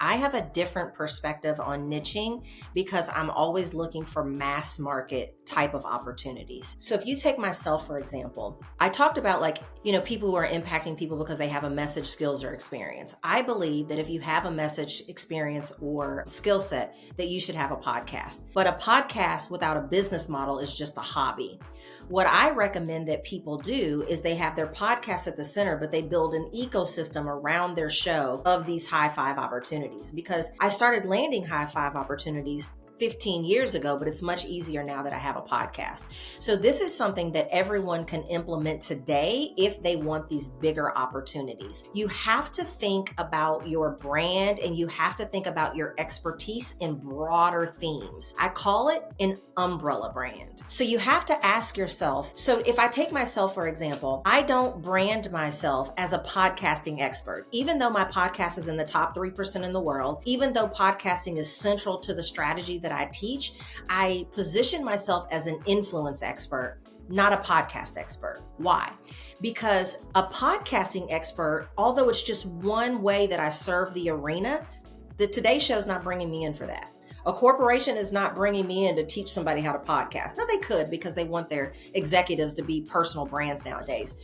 I have a different perspective on niching because I'm always looking for mass market type of opportunities. So if you take myself, for example, I talked about people who are impacting people because they have a message, skills, or experience. I believe that if you have a message, experience, or skill set, that you should have a podcast. But a podcast without a business model is just a hobby. What I recommend that people do is they have their podcast at the center, but they build an ecosystem around their show of these high five opportunities. Because I started landing high five opportunities 15 years ago, but it's much easier now that I have a podcast. So this is something that everyone can implement today if they want these bigger opportunities. You have to think about your brand and you have to think about your expertise in broader themes. I call it an umbrella brand. So you have to ask yourself, so if I take myself, for example, I don't brand myself as a podcasting expert, even though my podcast is in the top 3% in the world, even though podcasting is central to the strategy that I teach, I position myself as an influence expert, not a podcast expert. Why? Because a podcasting expert, although it's just one way that I serve the arena, the Today Show is not bringing me in for that. A corporation is not bringing me in to teach somebody how to podcast. Now they could because they want their executives to be personal brands nowadays.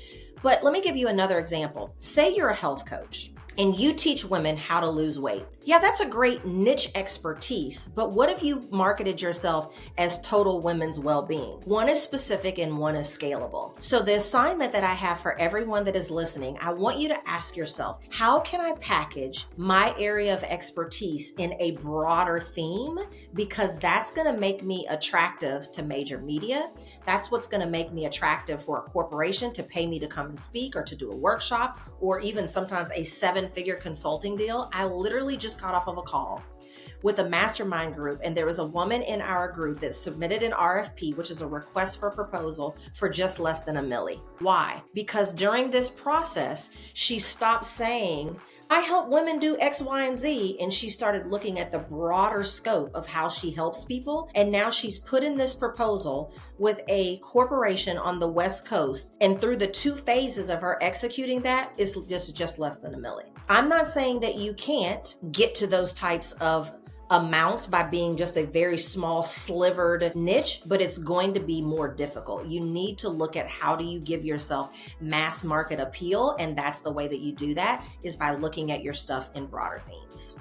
But let me give you another example. Say you're a health coach and you teach women how to lose weight. Yeah, that's a great niche expertise, but what if you marketed yourself as total women's well-being? One is specific and one is scalable. So the assignment that I have for everyone that is listening, I want you to ask yourself, how can I package my area of expertise in a broader theme? Because that's gonna make me attractive to major media. That's what's gonna make me attractive for a corporation to pay me to come and speak or to do a workshop or even sometimes a 7-figure consulting deal. I literally just got off of a call with a mastermind group, and there was a woman in our group that submitted an RFP, which is a request for proposal, for just less than $1 million. Why? Because during this process, she stopped saying, I help women do X, Y, and Z, and she started looking at the broader scope of how she helps people. And now she's put in this proposal with a corporation on the West Coast. And through the 2 phases of her executing that, it's just less than $1 million. I'm not saying that you can't get to those types of amounts by being just a very small slivered niche, but it's going to be more difficult. You need to look at how do you give yourself mass market appeal, and that's the way that you do that is by looking at your stuff in broader themes.